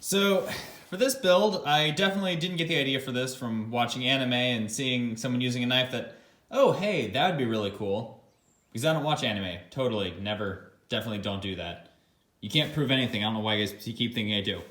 So, for this build, I definitely didn't get the idea for this from watching anime and seeing someone using a knife that, oh, hey, that would be really cool. Because I don't watch anime. Totally, never, definitely don't do that. You can't prove anything. I don't know why you guys keep thinking I do.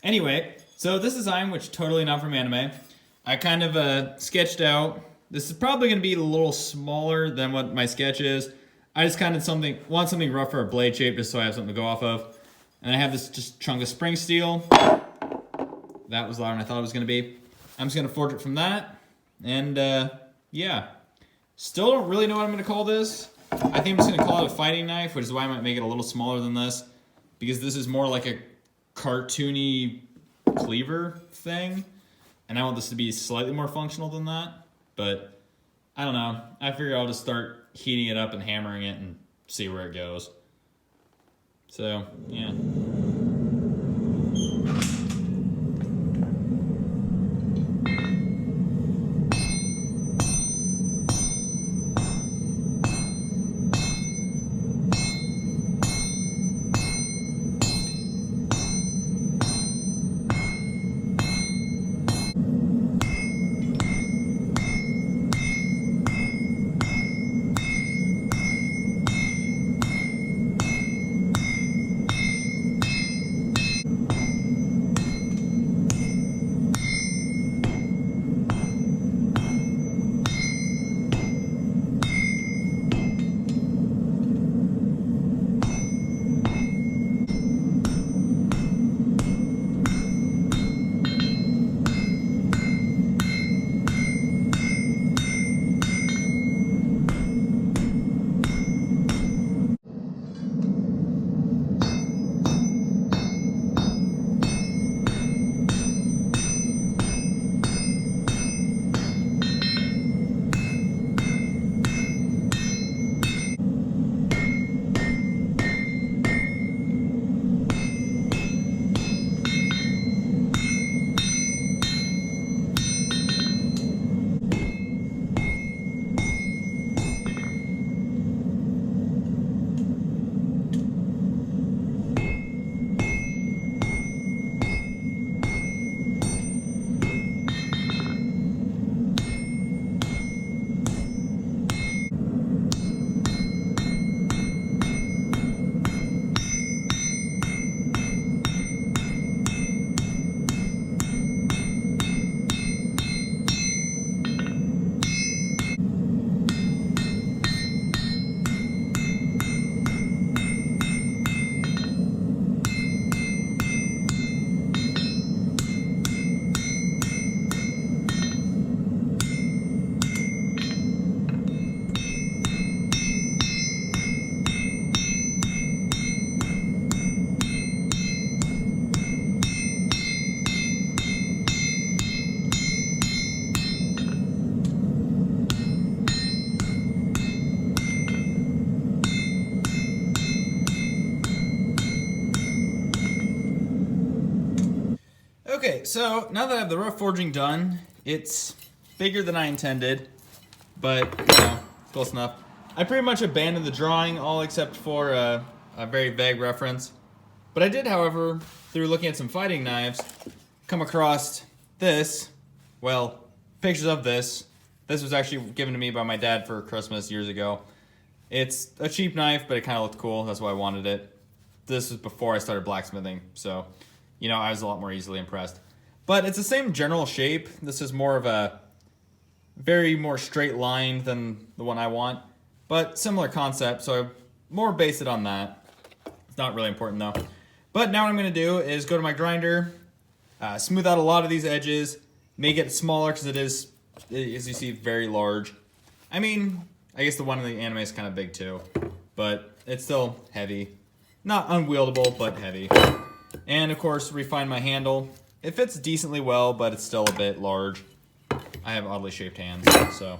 Anyway, so this design, which totally not from anime, I kind of sketched out. This is probably going to be a little smaller than what my sketch is. I just kind of want something rougher, a blade shape, just so I have something to go off of. And I have this just chunk of spring steel. That was louder than I thought it was going to be. I'm just going to forge it from that. And yeah. Still don't really know what I'm going to call this. I think I'm just going to call it a fighting knife, which is why I might make it a little smaller than this. Because this is more like a cartoony cleaver thing. And I want this to be slightly more functional than that. But I don't know. I figure I'll just start heating it up and hammering it and see where it goes. So, yeah. Okay, so now that I have the rough forging done, it's bigger than I intended, but, close enough. I pretty much abandoned the drawing, all except for a very vague reference. But I did, however, through looking at some fighting knives, come across this. Well, pictures of this. This was actually given to me by my dad for Christmas years ago. It's a cheap knife, but it kind of looked cool. That's why I wanted it. This was before I started blacksmithing, so, I was a lot more easily impressed. But it's the same general shape. This is more of a very more straight line than the one I want, but similar concept, so I more base it on that. It's not really important though. But now what I'm going to do is go to my grinder, smooth out a lot of these edges, make it smaller because it is, as you see, very large. I mean, I guess the one in the anime is kind of big too, but it's still heavy. Not unwieldable, but heavy. And of course, refine my handle. It fits decently well, but it's still a bit large. I have oddly shaped hands, so,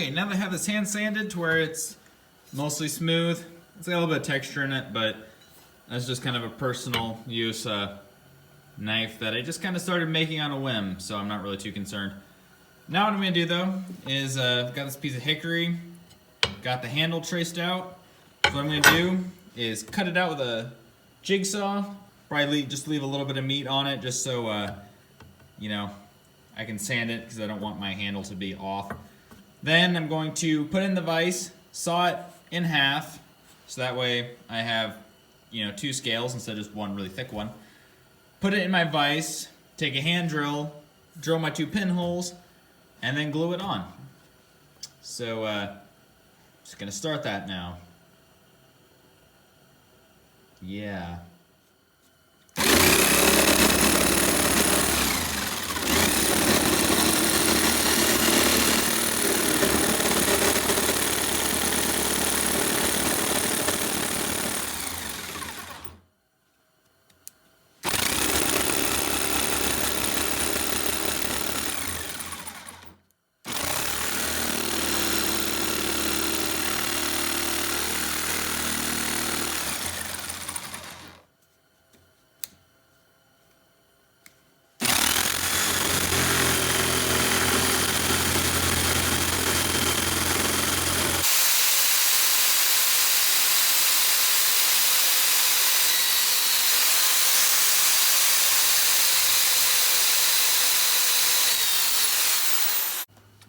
Okay, now that I have this hand sanded to where it's mostly smooth, it's got a little bit of texture in it, but that's just kind of a personal use knife that I just kind of started making on a whim, so I'm not really too concerned. Now what I'm going to do though is I've got this piece of hickory, got the handle traced out. So what I'm going to do is cut it out with a jigsaw, probably just leave a little bit of meat on it just so, you know, I can sand it because I don't want my handle to be off. Then I'm going to put it in the vise, saw it in half, so that way I have, you know, 2 scales instead of just one really thick one. Put it in my vise, take a hand drill, drill my 2 pinholes, and then glue it on. So, just gonna start that now. Yeah.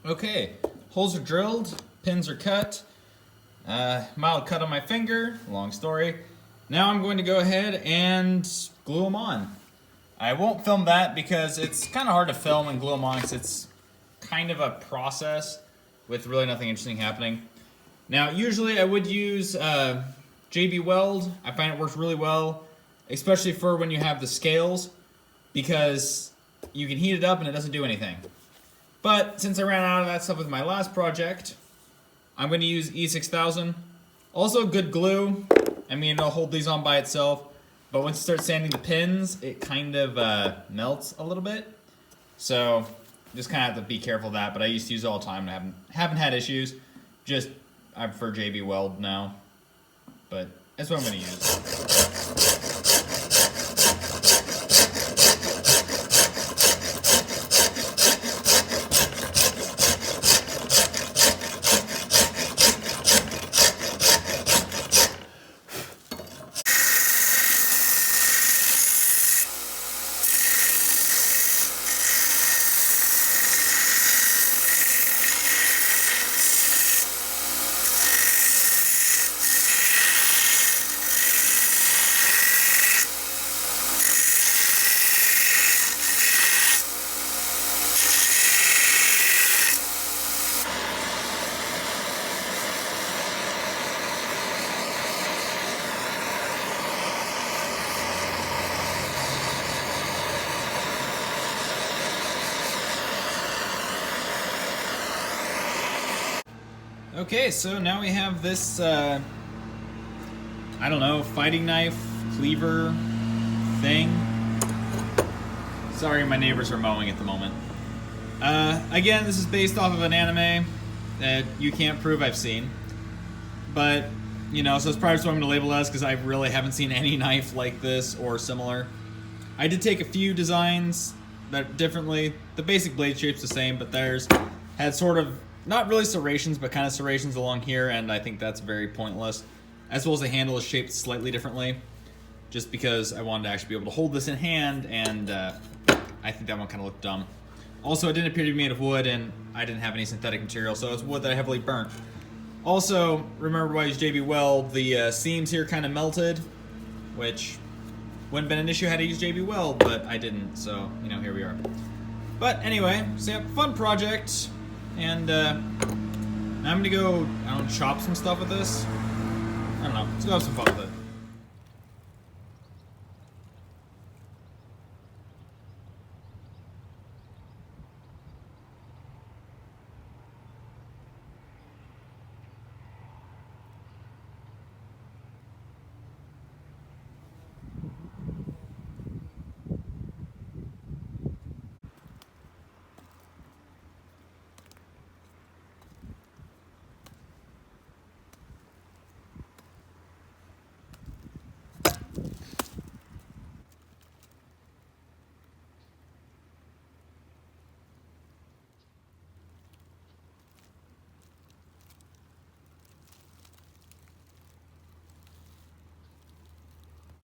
Okay, holes are drilled, pins are cut, mild cut on my finger, long story. Now I'm going to go ahead and glue them on. I won't film that because it's kind of hard to film and glue them on because it's kind of a process with really nothing interesting happening. Now usually I would use JB Weld. I find it works really well, especially for when you have the scales, because you can heat it up and it doesn't do anything. But since I ran out of that stuff with my last project, I'm going to use E6000. Also good glue. I mean, it'll hold these on by itself. But once you start sanding the pins, it kind of melts a little bit. So just kind of have to be careful of that. But I used to use it all the time and I haven't had issues. Just I prefer JB Weld now. But that's what I'm going to use. Okay, so now we have this, I don't know, fighting knife, cleaver thing. Sorry, my neighbors are mowing at the moment. Again, this is based off of an anime that you can't prove I've seen. But, you know, so it's probably just what I'm going to label it as because I really haven't seen any knife like this or similar. I did take a few designs that differently. The basic blade shape's the same, but theirs had sort of not really serrations, but kind of serrations along here, and I think that's very pointless. As well as the handle is shaped slightly differently, just because I wanted to actually be able to hold this in hand, and I think that one kind of looked dumb. Also, it didn't appear to be made of wood, and I didn't have any synthetic material, so it's wood that I heavily burnt. Also, remember when I used JB Weld, the seams here kind of melted, which wouldn't have been an issue had I used JB Weld, but I didn't, so, you know, here we are. But anyway, so yeah, fun project. And now I'm gonna go, I don't know, chop some stuff with this. I don't know, let's go have some fun with it.